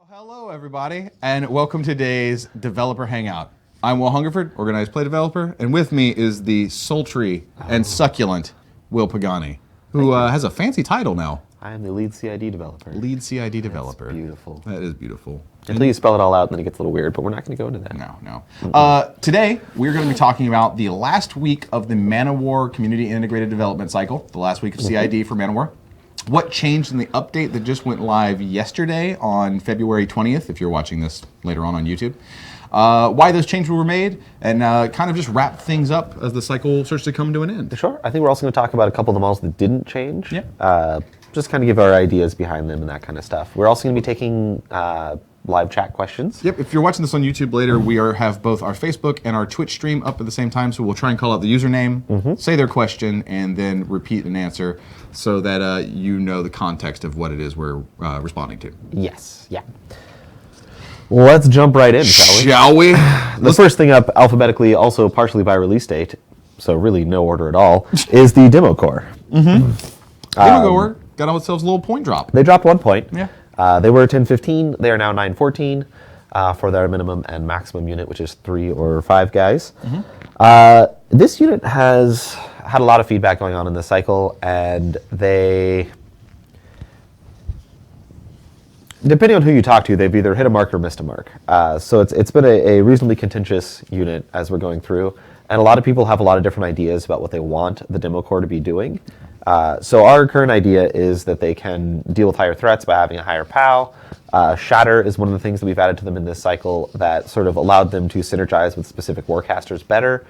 Hello, everybody, and welcome to today's Developer Hangout. I'm Will Hungerford, Organized Play Developer, and with me is the sultry and succulent Will Pagani, who has a fancy title now. I am the lead CID developer. Lead CID developer. That's beautiful. That is beautiful. Until you spell it all out, and then it gets a little weird, but we're not going to go into that. No. Today, we're going to be talking about the last week of the Man-O-War Community Integrated Development Cycle, the last week of CID for Man-O-War. What changed in the update that just went live yesterday on February 20th, if you're watching this later on YouTube. Why those changes were made, and kind of just wrap things up as the cycle starts to come to an end. Sure. I think we're also going to talk about a couple of the models that didn't change. Yeah. Just kind of give our ideas behind them and that kind of stuff. We're also going to be taking live chat questions. Yep, if you're watching this on YouTube later, we have both our Facebook and our Twitch stream up at the same time, so we'll try and call out the username, say their question, and then repeat an answer so that you know the context of what it is we're responding to. Yes, yeah. Let's jump right in, shall we? Shall we? The first thing up alphabetically, also partially by release date, so really no order at all, is the demo core. Demo core got themselves a little point drop. They dropped 1 point. Yeah. They were 1015. They are now 914 for their minimum and maximum unit, which is 3 or 5 guys. This unit has had a lot of feedback going on in this cycle, and they, depending on who you talk to, they've either hit a mark or missed a mark. So it's been a reasonably contentious unit as we're going through, and a lot of people have a lot of different ideas about what they want the demo core to be doing. So our current idea is that they can deal with higher threats by having a higher POW. Shatter is one of the things that we've added to them in this cycle that sort of allowed them to synergize with specific warcasters better.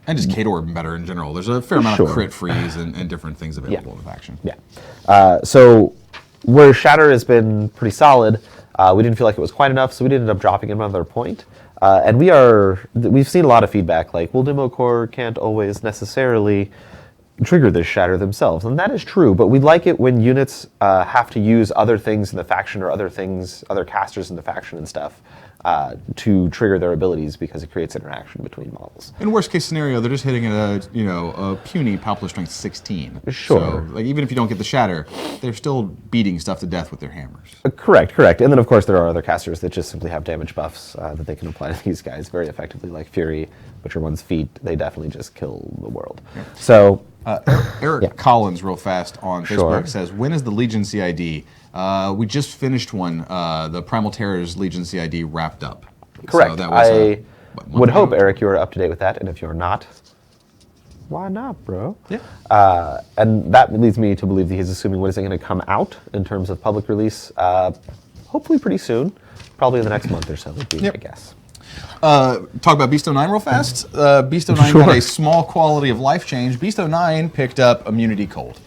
And just K-Door better in general. There's a fair amount of crit freeze and different things available in the faction. Yeah. So where Shatter has been pretty solid, we didn't feel like it was quite enough, so we ended up dropping it another point. And we've seen a lot of feedback like, well, demo core can't always necessarily trigger this shatter themselves, and that is true, but we like it when units have to use other things in the faction or other casters in the faction and stuff to trigger their abilities because it creates interaction between models. In worst case scenario, they're just hitting at a puny palpable strength 16. Sure. So, like, even if you don't get the shatter, they're still beating stuff to death with their hammers. Correct. And then of course there are other casters that just simply have damage buffs that they can apply to these guys very effectively, like Fury, which are one's feet. They definitely just kill the world. Yeah. So. Eric Collins, real fast, on Facebook says, when is the Legion CID? We just finished one. The Primal Terrors Legion CID wrapped up. Correct. So that was, I would hope, Eric, you are up to date with that, and if you're not, why not, bro? Yeah. And that leads me to believe that he's assuming when is it going to come out in terms of public release? Hopefully pretty soon. Probably in the next month or so would be my guess. Talk about Beast 09 real fast. Beast 09 got a small quality of life change. Beast 09 picked up Immunity Cold.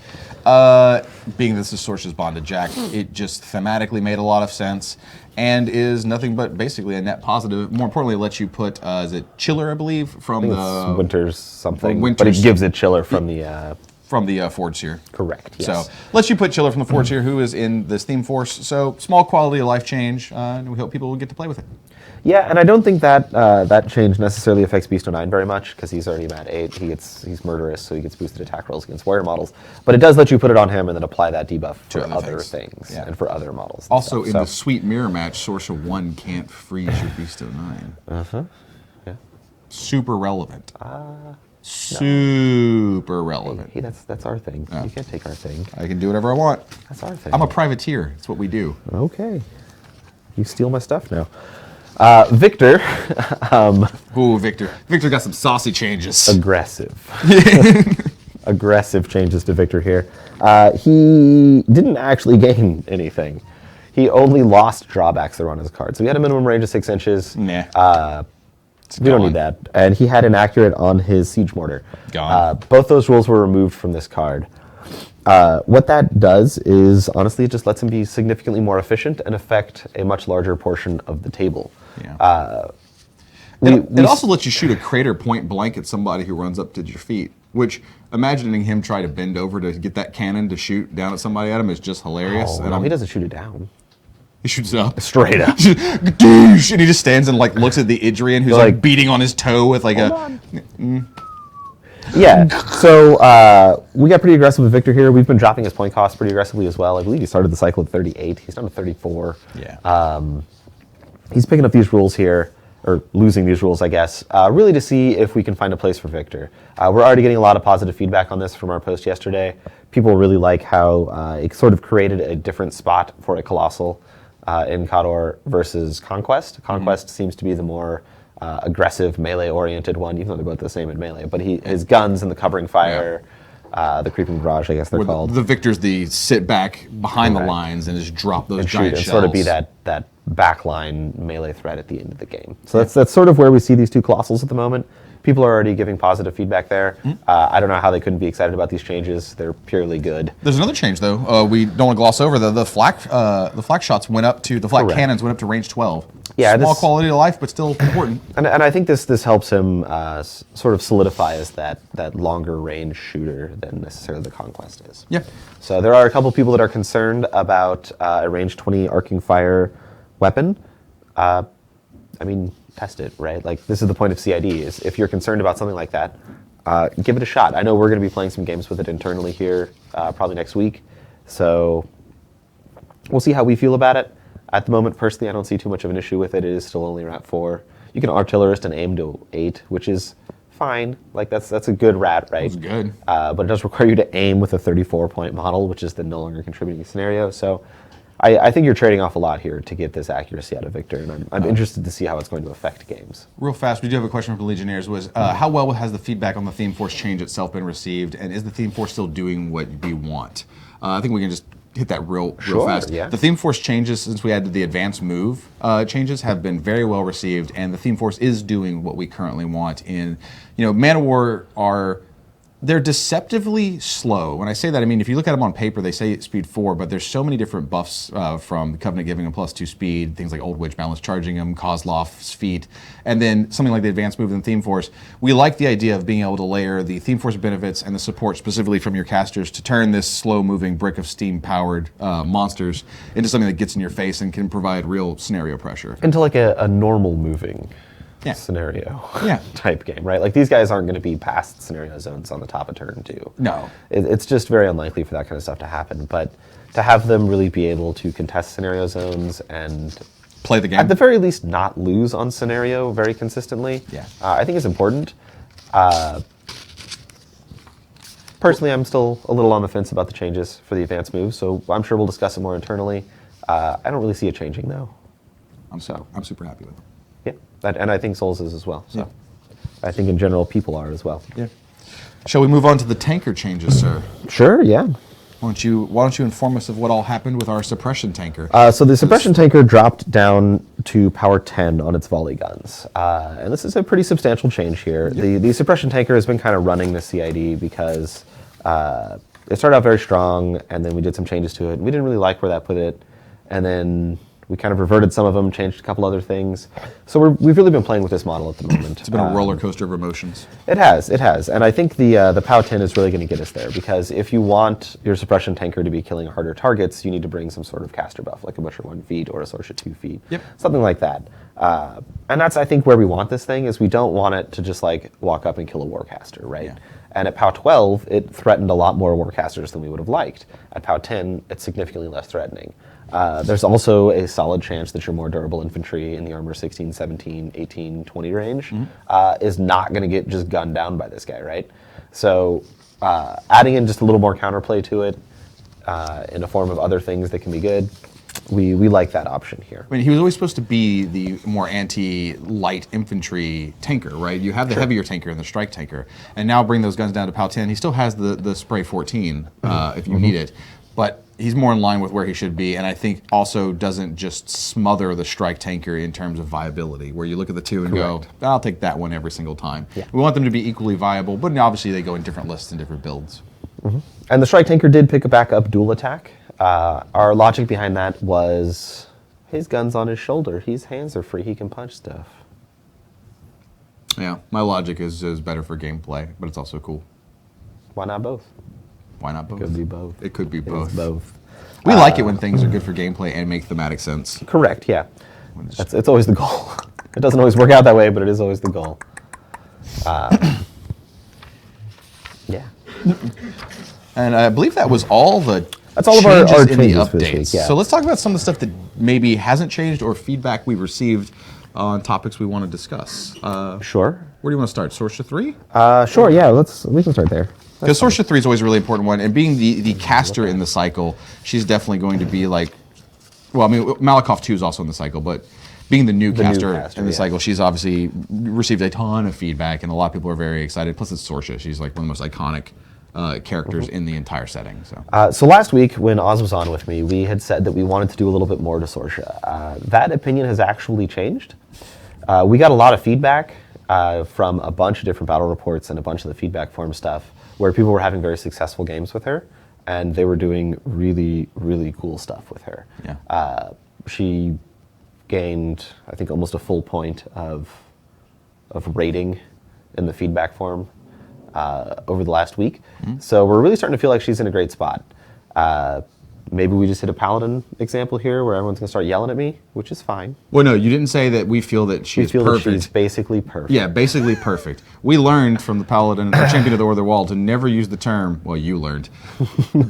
Being this is Sorcerer's Bond to Jack, it just thematically made a lot of sense and is nothing but basically a net positive. More importantly, it lets you put, is it Chiller, I believe, from the... Winter's something, but it gives it Chiller from the... From the Forge Seer. Correct, yes. So, lets you put Chiller from the Forge Seer, who is in this theme force. So, small quality of life change, and we hope people will get to play with it. Yeah, and I don't think that that change necessarily affects Beast 09 very much, because he's already Mat 8. He's murderous, so he gets boosted attack rolls against warrior models. But it does let you put it on him and then apply that debuff for other things and for other models. Also, in the sweet mirror match, Sorcerer 1 can't freeze your Beast 09. Yeah. Super relevant. Super relevant. Hey, that's our thing. You can't take our thing. I can do whatever I want. That's our thing. I'm a privateer. That's what we do. Okay. You steal my stuff now. Victor. Ooh, Victor. Victor got some saucy changes. Aggressive. Aggressive changes to Victor here. He didn't actually gain anything. He only lost drawbacks that were on his card. So he had a minimum range of 6 inches. Nah. We don't need that. And he had inaccurate on his Siege Mortar. Gone. Both those rules were removed from this card. What that does is, honestly, it just lets him be significantly more efficient and affect a much larger portion of the table. Yeah. It also lets you shoot a crater point blank at somebody who runs up to your feet, which, imagining him try to bend over to get that cannon to shoot down at somebody at him is just hilarious. No, he doesn't shoot it down. He shoots it up. Straight up. Doosh, and he just stands and looks at the Idrian who's like beating on his toe with like Yeah. So we got pretty aggressive with Victor here. We've been dropping his point cost pretty aggressively as well. I believe he started the cycle at 38. He's down to 34. Yeah. He's picking up these rules here, or losing these rules, I guess, really to see if we can find a place for Victor. We're already getting a lot of positive feedback on this from our post yesterday. People really like how it sort of created a different spot for a Colossal in Khador versus Conquest. Conquest seems to be the more aggressive, melee-oriented one, even though they're both the same in melee. But his guns and the covering fire, the creeping barrage, I guess they're called. The Victor's the sit back behind the lines and just drop those and giant shoot and shells. sort of be that backline melee threat at the end of the game. So that's sort of where we see these two Colossals at the moment. People are already giving positive feedback there. I don't know how they couldn't be excited about these changes. They're purely good. There's another change though. We don't want to gloss over the flak shots went up to the flak cannons went up to range 12. Yeah, small quality of life, but still important. And I think this helps him sort of solidify as that longer range shooter than necessarily the Conquest is. Yeah. So there are a couple people that are concerned about a range 20 arcing fire weapon. I mean, test it, right? Like, this is the point of CID, is if you're concerned about something like that, give it a shot. I know we're going to be playing some games with it internally here probably next week, so we'll see how we feel about it. At the moment, personally, I don't see too much of an issue with it. It is still only rat 4. You can artillerist and aim to 8, which is fine. Like, that's a good rat, right? That's good. But it does require you to aim with a 34-point model, which is the no longer contributing scenario, so I think you're trading off a lot here to get this accuracy out of Victor, and I'm interested to see how it's going to affect games. Real fast, we do have a question from the Legionnaires. Was how well has the feedback on the Theme Force change itself been received, and is the Theme Force still doing what we want? I think we can just hit that real fast. Yeah. The Theme Force changes since we added the advanced move changes have been very well received, and the Theme Force is doing what we currently want. In Man of War they're deceptively slow. When I say that, I mean, if you look at them on paper, they say speed 4, but there's so many different buffs from Covenant giving them +2 speed, things like Old Witch Balance charging them, Kozlov's feat, and then something like the advanced move in Theme Force. We like the idea of being able to layer the Theme Force benefits and the support specifically from your casters to turn this slow-moving brick of steam-powered monsters into something that gets in your face and can provide real scenario pressure. Into like a normal moving scenario type game, right? Like, these guys aren't going to be past scenario zones on the top of turn 2. No. It's just very unlikely for that kind of stuff to happen, but to have them really be able to contest scenario zones and play the game, at the very least not lose on scenario very consistently, I think is important. Personally, I'm still a little on the fence about the changes for the advanced moves, so I'm sure we'll discuss it more internally. I don't really see it changing, though. I'm super happy with it. Yeah, and I think Souls is as well. So I think in general people are as well. Yeah. Shall we move on to the tanker changes, sir? Sure. Yeah. Why don't you inform us of what all happened with our suppression tanker? So the suppression tanker dropped down to power 10 on its volley guns, and this is a pretty substantial change here. The suppression tanker has been kind of running the CID because it started out very strong, and then we did some changes to it. We didn't really like where that put it, and then we kind of reverted some of them, changed a couple other things. So we've really been playing with this model at the moment. It's been a roller coaster of emotions. It has, and I think the POW 10 is really going to get us there, because if you want your suppression tanker to be killing harder targets, you need to bring some sort of caster buff, like a Butcher 1 feet or a Sorcerer 2 feet, something like that. And that's, I think, where we want this thing, is we don't want it to just like walk up and kill a Warcaster, right? Yeah. And at POW 12, it threatened a lot more Warcasters than we would have liked. At POW 10, it's significantly less threatening. There's also a solid chance that your more durable infantry in the armor 16, 17, 18, 20 range is not going to get just gunned down by this guy, right? So adding in just a little more counterplay to it in the form of other things that can be good, we like that option here. I mean, he was always supposed to be the more anti-light infantry tanker, right? You have the heavier tanker and the strike tanker, and now bring those guns down to POW 10. He still has the spray 14 if you need it, but he's more in line with where he should be, and I think also doesn't just smother the strike tanker in terms of viability, where you look at the two and go, I'll take that one every single time. Yeah. We want them to be equally viable, but obviously they go in different lists and different builds. And the strike tanker did pick a back up dual attack. Our logic behind that was his gun's on his shoulder. His hands are free. He can punch stuff. Yeah, my logic is better for gameplay, but it's also cool. Why not both? Why not both? It could be both. It could be both. It's both. We like it when things are good for gameplay and make thematic sense. Correct, yeah. It's always the goal. It doesn't always work out that way, but it is always the goal. Yeah. And I believe that was all the That's all of our changes in the changes for this week, updates. yeah. So let's talk about some of the stuff that maybe hasn't changed or feedback we received on topics we want to discuss. Sure. Where do you want to start? Source 3? Sure. Yeah. We can start there. Because Source 3 is always a really important one, and being the caster in the cycle, she's definitely going to be like, well, I mean, Malakoff 2 is also in the cycle, but being the new caster in the cycle, she's obviously received a ton of feedback, and a lot of people are very excited. Plus, it's Sorsha. She's like one of the most iconic characters in the entire setting. So last week, when Oz was on with me, we had said that we wanted to do a little bit more to Sorsha. That opinion has actually changed. We got a lot of feedback from a bunch of different battle reports and a bunch of the feedback forum stuff where people were having very successful games with her, and they were doing really, really cool stuff with her. Yeah. She gained, I think, almost a full point of rating in the feedback forum over the last week. Mm-hmm. So we're really starting to feel like she's in a great spot. Maybe we just hit a paladin example here where everyone's going to start yelling at me, which is fine. Well, no, you didn't say that we feel that she's perfect. That she's basically perfect. Yeah, basically perfect. We learned from the paladin, or champion of the Order Wall, to never use the term, well, you learned,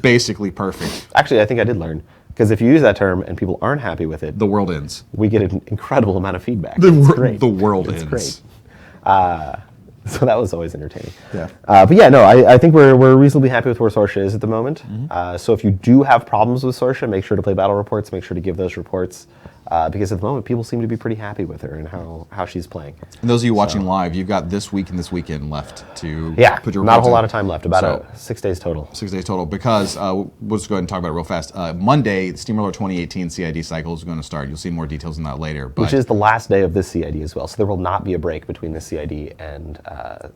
basically perfect. Actually, I think I did learn. Because if you use that term and people aren't happy with it, the world ends. We get an incredible amount of feedback. The world ends. It's great. So that was always entertaining. Yeah. But yeah, no, I think we're reasonably happy with where Sorsha is at the moment. Mm-hmm. So if you do have problems with Sorsha, make sure to play battle reports. Make sure to give those reports. Because at the moment, people seem to be pretty happy with her and how she's playing. And those of you watching live, you've got this week and this weekend left to put your not a whole lot of time left. About 6 days total. 6 days total. Because we'll just go ahead and talk about it real fast. Monday, the Steamroller 2018 CID cycle is going to start. You'll see more details on that later. Which is the last day of this CID as well. So there will not be a break between this CID and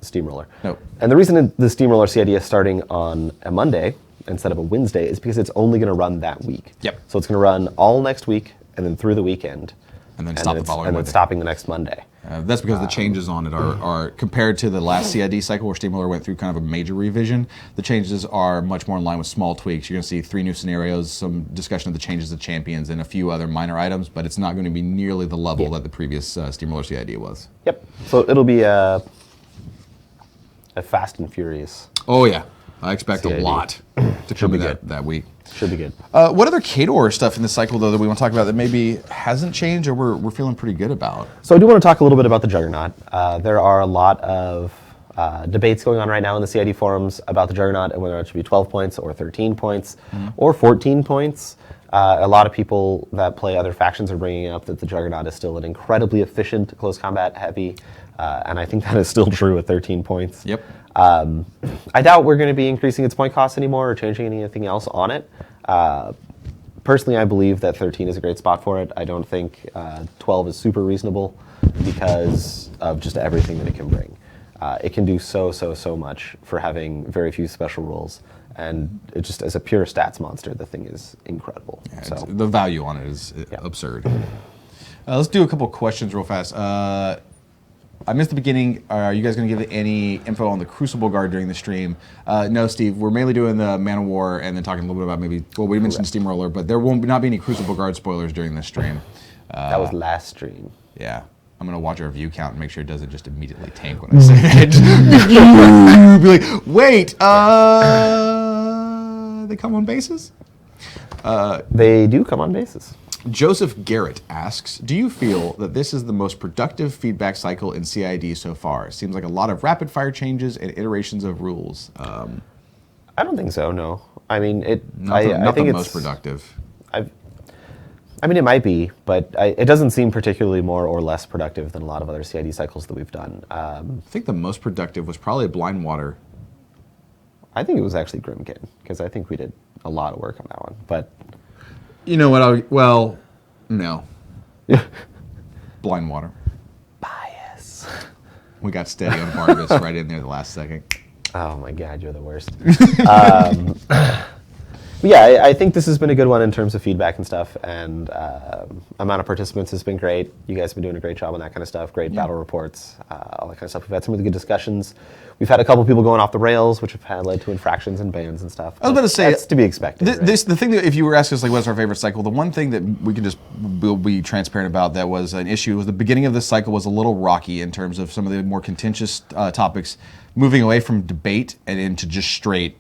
Steamroller. Nope. And the reason the Steamroller CID is starting on a Monday instead of a Wednesday is because it's only going to run that week. Yep. So it's going to run all next week and then through the weekend. And then stop the following and Monday. Then stopping the next Monday. That's because the changes on it are compared to the last CID cycle where Steamroller went through kind of a major revision. The changes are much more in line with small tweaks. You're going to see 3 new scenarios, some discussion of the changes of champions, and a few other minor items, but it's not going to be nearly the level that the previous Steamroller CID was. Yep. So it'll be a fast and furious. Oh yeah, I expect CID. A lot to come in that week. Should be good. What other Khador stuff in this cycle, though, that we want to talk about that maybe hasn't changed or we're feeling pretty good about? So I do want to talk a little bit about the Juggernaut. There are a lot of debates going on right now in the CID forums about the Juggernaut and whether it should be 12 points or 13 points or 14 points. A lot of people that play other factions are bringing up that the Juggernaut is still an incredibly efficient, close combat heavy, and I think that is still true at 13 points. Yep. I doubt we're going to be increasing its point cost anymore or changing anything else on it. Personally, I believe that 13 is a great spot for it. I don't think 12 is super reasonable because of just everything that it can bring. It can do so much for having very few special rolls. And it just, as a pure stats monster, the thing is incredible. Yeah, so the value on it is absurd. Let's do a couple questions real fast. I missed the beginning. Are you guys going to give any info on the Crucible Guard during the stream? No, Steve. We're mainly doing the Man of War and then talking a little bit about maybe, well, we mentioned Steamroller, but there will not be any Crucible Guard spoilers during this stream. That was last stream. Yeah. I'm going to watch our view count and make sure it doesn't just immediately tank when I say that. Be like, wait, they come on bases? They do come on bases. Joseph Garrett asks, do you feel that this is the most productive feedback cycle in CID so far? It seems like a lot of rapid fire changes and iterations of rules. I don't think so, no. I mean, I think it's most productive. I mean, it might be, but it doesn't seem particularly more or less productive than a lot of other CID cycles that we've done. I think the most productive was probably Blind Water. I think it was actually Grimkin, because I think we did a lot of work on that one. But you know what? Well, no. Blind Water. Bias. We got steady on Barnabas right in there the last second. Oh my God, you're the worst. Yeah, I think this has been a good one in terms of feedback and stuff, and amount of participants has been great. You guys have been doing a great job on that kind of stuff. Great battle reports, all that kind of stuff. We've had some really good discussions. We've had a couple people going off the rails, which have led to infractions and bans and stuff. I was about to say, that's to be expected. The thing that if you were asking us like what's our favorite cycle, the one thing that we'll be transparent about that was an issue was the beginning of this cycle was a little rocky in terms of some of the more contentious topics, moving away from debate and into just straight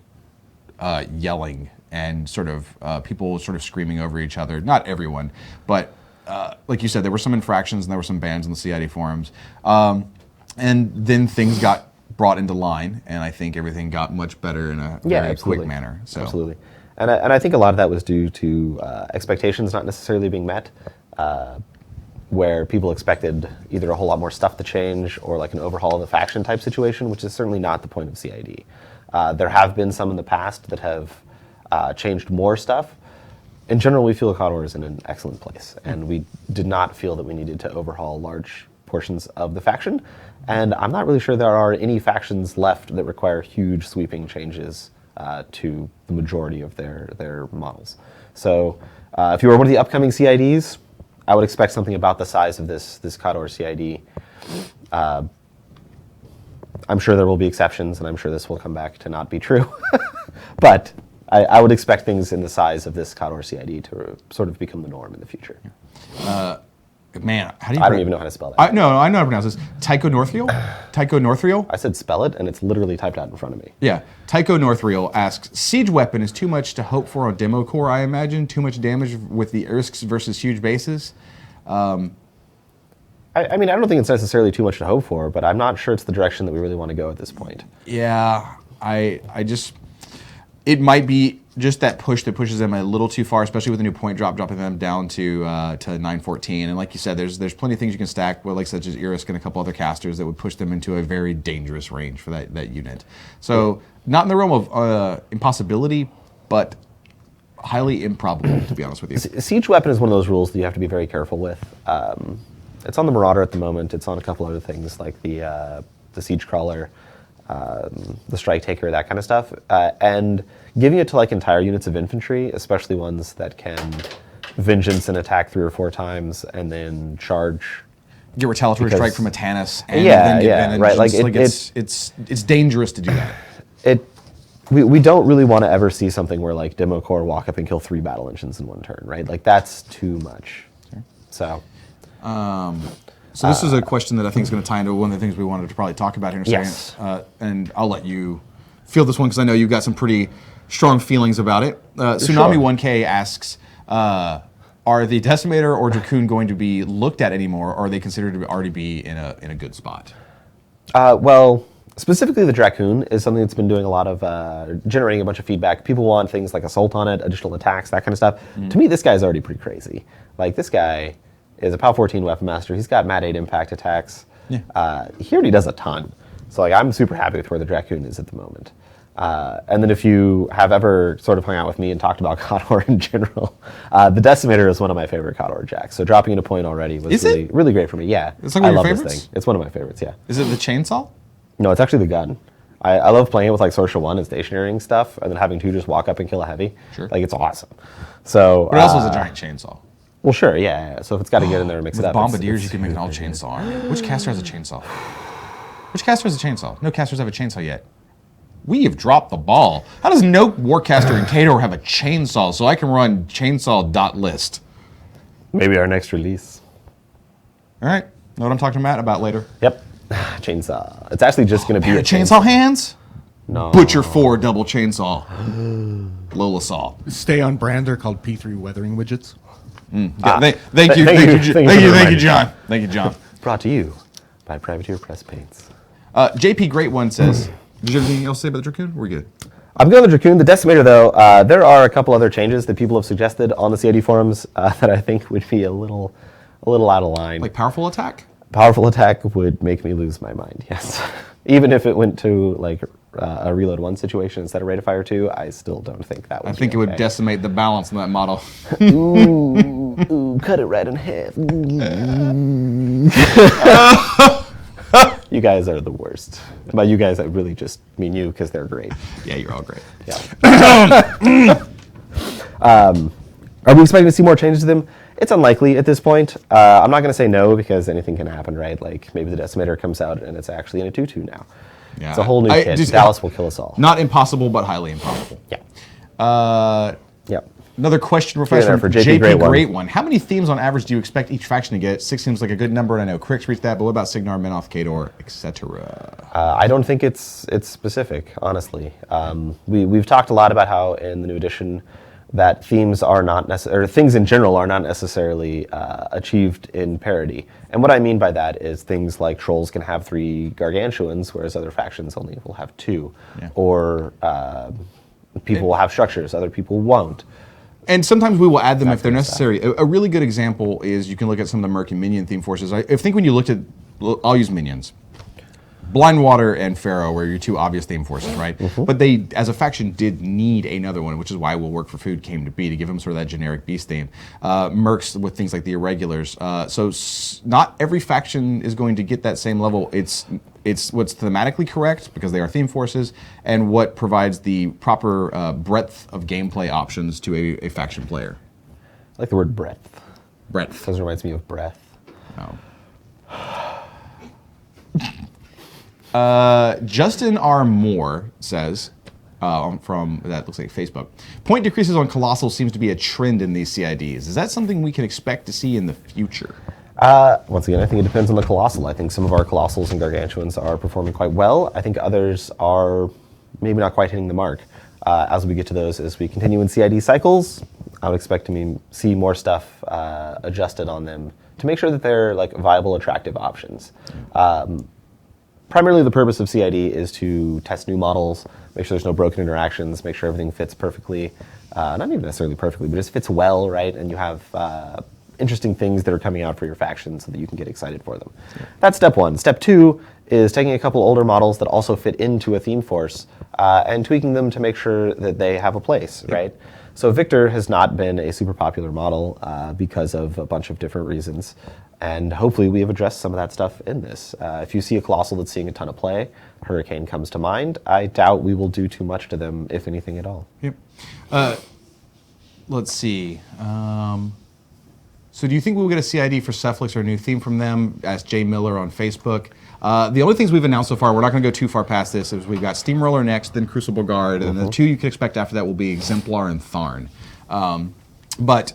yelling and sort of people sort of screaming over each other. Not everyone, but like you said, there were some infractions and there were some bans in the CID forums. And then things got brought into line, and I think everything got much better in a very quick manner. So. Absolutely. And I think a lot of that was due to expectations not necessarily being met, where people expected either a whole lot more stuff to change or like an overhaul of the faction type situation, which is certainly not the point of CID. There have been some in the past that have changed more stuff. In general, we feel Ecuador is in an excellent place, and we did not feel that we needed to overhaul large portions of the faction. And I'm not really sure there are any factions left that require huge sweeping changes to the majority of their models. So if you were one of the upcoming CIDs, I would expect something about the size of this Ecuador CID. I'm sure there will be exceptions, and I'm sure this will come back to not be true. But I would expect things in the size of this Ecuador CID to sort of become the norm in the future. Man, how do you? I don't even know how to spell that. No, I know how to pronounce this. Tycho Northriel? Tycho Northriel? I said spell it, and it's literally typed out in front of me. Yeah. Tycho Northriel asks, siege weapon is too much to hope for on demo core, I imagine. Too much damage with the Irsks versus huge bases. I mean, I don't think it's necessarily too much to hope for, but I'm not sure it's the direction that we really want to go at this point. Yeah, it might be just that push that pushes them a little too far, especially with the new point drop, dropping them down to 914. And like you said, there's plenty of things you can stack, like such as Irisk and a couple other casters that would push them into a very dangerous range for that unit. So not in the realm of impossibility, but highly improbable, to be honest with you. Siege weapon is one of those rules that you have to be very careful with. It's on the Marauder at the moment. It's on a couple other things like the Siege Crawler, the Strike Taker, that kind of stuff. And giving it to like entire units of infantry, especially ones that can vengeance and attack 3 or 4 times and then charge. Get retaliatory strike from a Tannis and then get advantage. Right. Like it's dangerous to do that. We don't really want to ever see something where like Demo Corps walk up and kill 3 battle engines in one turn, right? Like that's too much. Sure. So this is a question that I think is going to tie into one of the things we wanted to probably talk about here in a second. And I'll let you field this one because I know you've got some pretty strong feelings about it. Tsunami 1K asks, are the Decimator or Dracoon going to be looked at anymore, or are they considered to already be in a good spot? Well, specifically the Dracoon is something that's been doing a lot of generating a bunch of feedback. People want things like Assault on it, additional attacks, that kind of stuff. To me, this guy's already pretty crazy. Like, this guy is a POW 14 Weapon Master. He's got Mat 8 impact attacks. Yeah. He already does a ton. So like, I'm super happy with where the Dracoon is at the moment. And then if you have ever sort of hung out with me and talked about Khador in general, the Decimator is one of my favorite Khador jacks. So dropping in a point already was really great for me. Yeah. It's like one of your favorites? This thing. It's one of my favorites, yeah. Is it the chainsaw? No, it's actually the gun. I love playing it with like Sorcerer 1 and stationarying stuff, and then having to just walk up and kill a heavy. Sure. Like, it's awesome. So, but it also is a giant chainsaw. Well, sure, yeah. So if it's got to get in there and mix it up. With Bombardiers, you can make an all chainsaw. Which caster has a chainsaw? Which caster has a chainsaw? No casters have a chainsaw yet. We have dropped the ball. How does no Warcaster in Khador have a chainsaw so I can run chainsaw.list? Maybe our next release. All right. Know what I'm talking to Matt about later? Yep. Chainsaw. It's actually just going to be a chainsaw hands? No. Butcher 4 double chainsaw. Lola saw. Stay on brand. They're called P3 weathering widgets. Thank you, John. Thank you, John. Brought to you by Privateer Press Paints. JP Great One says, did you have anything else to say about the Dracoon? We're good. I'm going with the Dracoon. The Decimator, though, there are a couple other changes that people have suggested on the CID forums that I think would be a little out of line. Like powerful attack? Powerful attack would make me lose my mind, yes. Even if it went to like a reload 1 situation instead of rate of fire 2, I still don't think that would it would decimate the balance in that model. Ooh, cut it right in half. You guys are the worst. And by you guys, I really just mean you because they're great. Yeah, you're all great. Yeah. Are we expecting to see more changes to them? It's unlikely at this point. I'm not going to say no because anything can happen, right? Like maybe the Decimator comes out and it's actually in a 2/2 now. Yeah, It's a whole new kit. Dallas will kill us all. Not impossible, but highly improbable. Yeah. Yeah. Another question there from for JP Great Great One. One. How many themes on average do you expect each faction to get? 6 seems like a good number, and I know Crix reached that, but what about Signar, Menoth, Kador, etc.? I don't think it's specific, honestly. We've talked a lot about how in the new edition that themes are not necessarily, or things in general are not necessarily achieved in parity. And what I mean by that is things like trolls can have 3 gargantuans, whereas other factions only will have 2. Yeah. Or people will have structures, other people won't. And sometimes we will add them if they're necessary. A really good example is you can look at some of the Merc and Minion theme forces. I think when you looked at, I'll use Minions. Blind Water and Pharaoh were your 2 obvious theme forces, right? But they, as a faction, did need another one, which is why Will Work for Food came to be, to give them sort of that generic beast theme. Mercs with things like the Irregulars. So not every faction is going to get that same level. It's what's thematically correct, because they are theme forces, and what provides the proper breadth of gameplay options to a faction player. I like the word breadth. Breadth. Because it reminds me of breath. Oh. Justin R. Moore says, from that looks like Facebook, point decreases on Colossal seems to be a trend in these CIDs. Is that something we can expect to see in the future? Once again, I think it depends on the Colossal. I think some of our Colossals and Gargantuans are performing quite well. I think others are maybe not quite hitting the mark. As we get to those, as we continue in CID cycles, I would expect to see more stuff adjusted on them to make sure that they're like viable, attractive options. Primarily the purpose of CID is to test new models, make sure there's no broken interactions, make sure everything fits perfectly. Not even necessarily perfectly, but just fits well, right? And you have interesting things that are coming out for your faction so that you can get excited for them. Yeah. That's step 1. Step 2 is taking a couple older models that also fit into a theme force and tweaking them to make sure that they have a place, right? So Victor has not been a super popular model because of a bunch of different reasons. And hopefully we have addressed some of that stuff in this. If you see a Colossal that's seeing a ton of play, Hurricane comes to mind. I doubt we will do too much to them, if anything at all. Yep. Let's see. So do you think we'll get a CID for Cephalix or a new theme from them? Asked Jay Miller on Facebook. The only things we've announced so far, we're not going to go too far past this, is we've got Steamroller next, then Crucible Guard, and the 2 you can expect after that will be Exemplar and Tharn. But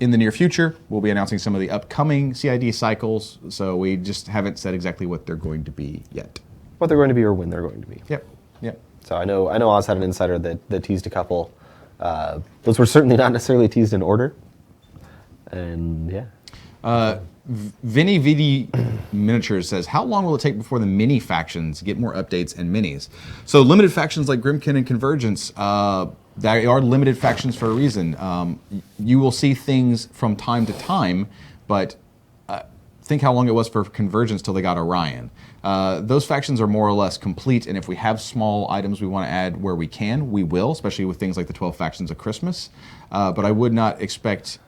in the near future, we'll be announcing some of the upcoming CID cycles, so we just haven't said exactly what they're going to be yet. What they're going to be or when they're going to be. Yep. So I know Oz had an insider that teased a couple. Those were certainly not necessarily teased in order. And yeah. Vinny Vidi Miniatures says, how long will it take before the mini factions get more updates and minis? So limited factions like Grimkin and Convergence, they are limited factions for a reason. You will see things from time to time, but think how long it was for Convergence till they got Orion. Those factions are more or less complete, and if we have small items we want to add where we can, we will, especially with things like the 12 Factions of Christmas. But I would not expect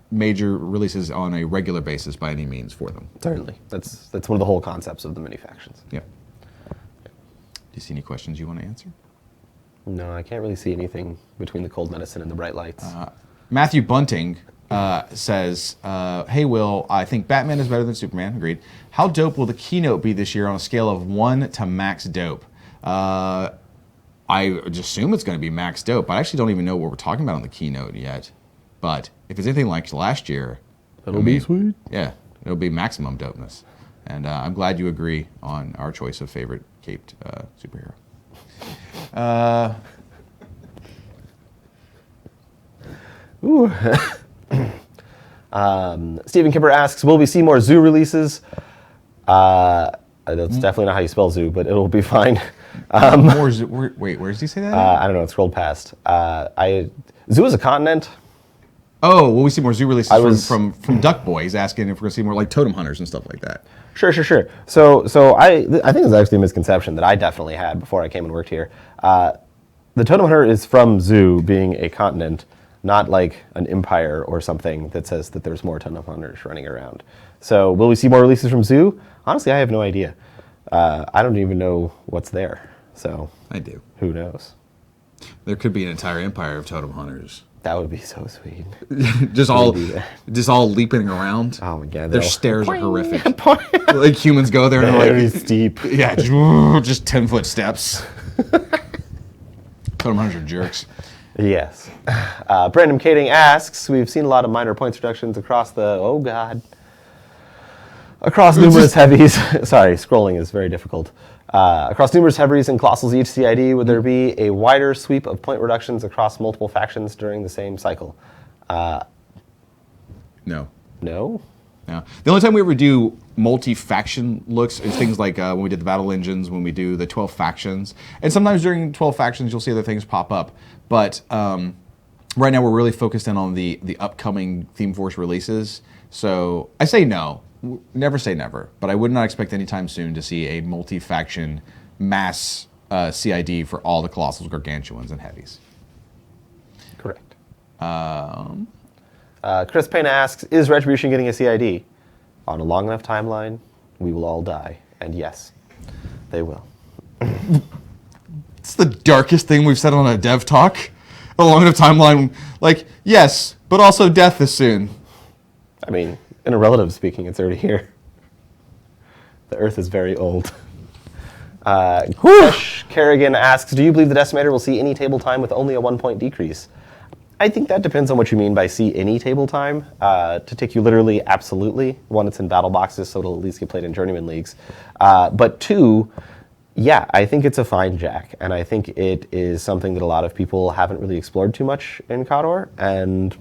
major releases on a regular basis by any means for them. Certainly. That's one of the whole concepts of the mini factions. Yeah. Do you see any questions you want to answer? No, I can't really see anything between the cold medicine and the bright lights. Matthew Bunting says, hey Will, I think Batman is better than Superman. Agreed. How dope will the keynote be this year on a scale of 1 to max dope? I just assume it's going to be max dope. I actually don't even know what we're talking about on the keynote yet. But if it's anything like last year, it'll be sweet. Yeah, it'll be maximum dopeness. And I'm glad you agree on our choice of favorite caped superhero. Stephen Kipper asks, will we see more Zoo releases? That's definitely not how you spell Zoo, but it'll be fine. Wait, where does he say that? I don't know, it scrolled past. Zoo is a continent. Oh, will we see more Zoo releases from Duck Boy? He's asking if we're going to see more like Totem Hunters and stuff like that. Sure. So I think it's actually a misconception that I definitely had before I came and worked here. The Totem Hunter is from Zoo being a continent, not like an empire or something that says that there's more Totem Hunters running around. So will we see more releases from Zoo? Honestly, I have no idea. I don't even know what's there. So I do. Who knows? There could be an entire empire of Totem Hunters. That would be so sweet. just all leaping around. Oh my god, Their stairs are horrific. Like humans go there and they're Very like steep. Yeah, just 10-foot steps. Put them under jerks. Yes. Brandon Kading asks, we've seen a lot of minor points reductions across numerous heavies. Sorry, scrolling is very difficult. Across numerous heavies and colossals each CID, would there be a wider sweep of point reductions across multiple factions during the same cycle? No. No? Yeah. The only time we ever do multi-faction looks is things like when we did the battle engines, when we do the 12 factions. And sometimes during 12 factions, you'll see other things pop up. But right now, we're really focused in on the upcoming Theme Force releases. So I say no. Never say never. But I would not expect anytime soon to see a multi-faction mass CID for all the Colossals, Gargantuans, and Heavies. Correct. Chris Payne asks, is Retribution getting a CID? On a long enough timeline, we will all die. And yes, they will. It's the darkest thing we've said on a dev talk. A long enough timeline, like, yes, but also death is soon. I mean, in a relative speaking, it's already here. The Earth is very old. Kush Kerrigan asks, do you believe the Decimator will see any table time with only a 1-point decrease? I think that depends on what you mean by see any table time. To take you literally, absolutely. One, it's in battle boxes, so it'll at least get played in journeyman leagues. But two, yeah, I think it's a fine jack, and I think it is something that a lot of people haven't really explored too much in KOTOR, and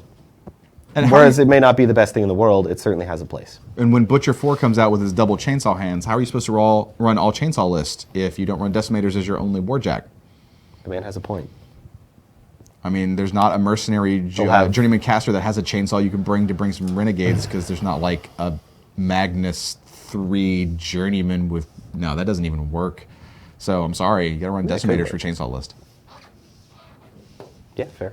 whereas it may not be the best thing in the world, it certainly has a place. And when Butcher 4 comes out with his double chainsaw hands, how are you supposed to run all chainsaw lists if you don't run Decimators as your only warjack? The man has a point. I mean, there's not a mercenary journeyman caster that has a chainsaw you can bring some renegades, because there's not like a Magnus 3 journeyman with... No, that doesn't even work. So I'm sorry, you gotta run Decimators for chainsaw list. Yeah, fair.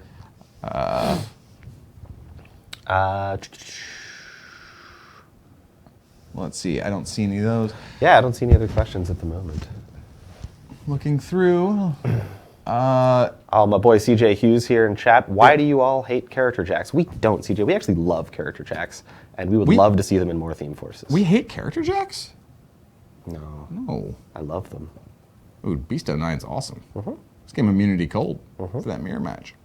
Let's see, I don't see any of those. Yeah, I don't see any other questions at the moment. Looking through... my boy CJ Hughes here in chat. Why do you all hate character jacks? We don't, CJ. We actually love character jacks, and we would love to see them in more theme forces. We hate character jacks? No. I love them. Ooh, Beast 09 is awesome. This game immunity cold for that mirror match.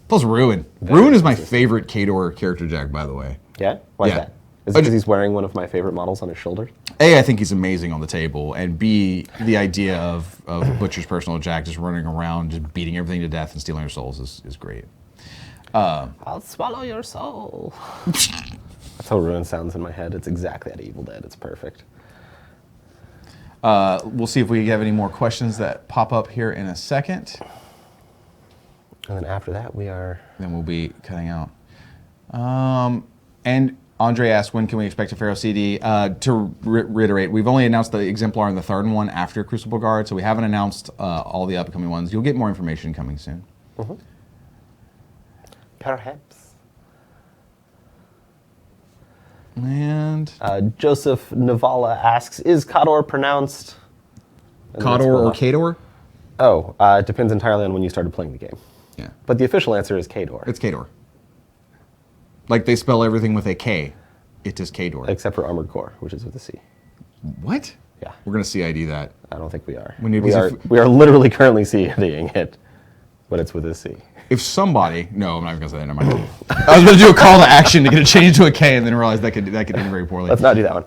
Plus Ruin. Ruin is my favorite KOTOR character jack, by the way. Yeah? Why is that? Is it because he's wearing one of my favorite models on his shoulder? A, I think he's amazing on the table, and B, the idea of Butcher's personal jack just running around, just beating everything to death and stealing your souls is great. I'll swallow your soul. That's how Ruin sounds in my head. It's exactly at Evil Dead. It's perfect. We'll see if we have any more questions that pop up here in a second. And then after that, Then we'll be cutting out. And Andre asked, when can we expect a Pharaoh CD? To reiterate, we've only announced the Exemplar and the third one after Crucible Guard, so we haven't announced all the upcoming ones. You'll get more information coming soon. Perhaps. And Joseph Navala asks, is KOTOR pronounced... KOTOR or KOTOR? Oh, it depends entirely on when you started playing the game. Yeah. But the official answer is KOTOR. It's KOTOR. Like they spell everything with a K. It is KOTOR. Except for Armored Core, which is with a C. What? Yeah. We're going to CID that. I don't think we are. We are literally currently CIDing it, but it's with a C. If somebody... No, I'm not even going to say that. Never mind. I was going to do a call to action to get it changed to a K and then realize that could end very poorly. Let's not do that one.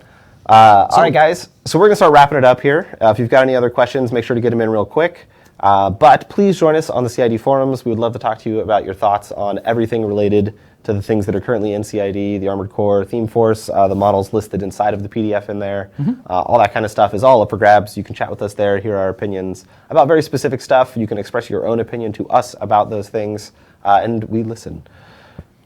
All right, guys. So we're going to start wrapping it up here. If you've got any other questions, make sure to get them in real quick. But please join us on the CID forums. We would love to talk to you about your thoughts on everything related to the things that are currently in CID, the Armored Core, Theme Force, the models listed inside of the PDF in there. All that kind of stuff is all up for grabs. You can chat with us there, hear our opinions about very specific stuff. You can express your own opinion to us about those things, and we listen.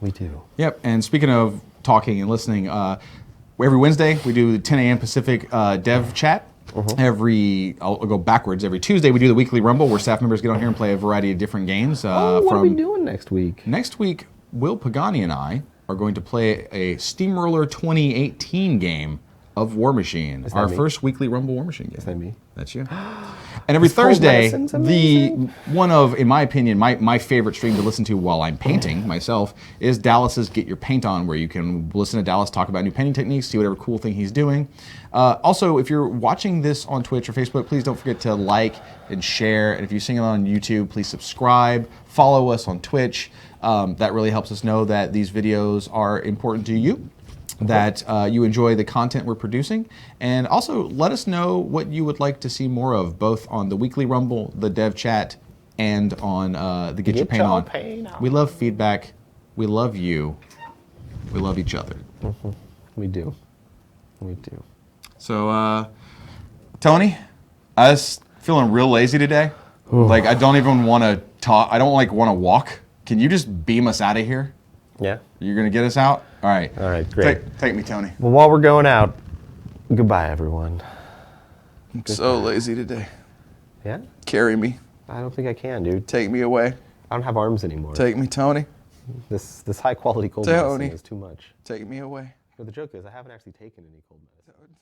We do. Yep, and speaking of talking and listening, every Wednesday we do the 10 a.m. Pacific dev chat. I'll go backwards. Every Tuesday we do the weekly Rumble where staff members get on here and play a variety of different games. What are we doing next week? Next week, Will Pagani and I are going to play a Steamroller 2018 game of War Machine, that our me? first weekly Rumble War Machine game. Is that me? That's you. And every This cold Thursday, medicine's the amazing. one of, in my opinion, my favorite stream to listen to while I'm painting myself is Dallas's Get Your Paint On, where you can listen to Dallas talk about new painting techniques, see whatever cool thing he's doing. Also, if you're watching this on Twitch or Facebook, please don't forget to like and share. And if you're seeing it on YouTube, please subscribe, follow us on Twitch. That really helps us know that these videos are important to you, that you enjoy the content we're producing, and also let us know what you would like to see more of, both on the Weekly Rumble, the Dev Chat, and on the Get Your Paint On. We love feedback. We love you. We love each other. We do. We do. So, Tony, I was feeling real lazy today. Like, I don't even want to talk. I don't want to walk. Can you just beam us out of here? Yeah. You're going to get us out? All right. All right, great. Take me, Tony. Well, while we're going out, goodbye, everyone. I'm so lazy today. Yeah? Carry me. I don't think I can, dude. Take me away. I don't have arms anymore. Take me, Tony. This high quality cold Tony. medicine is too much. Take me away. But the joke is, I haven't actually taken any cold medicine.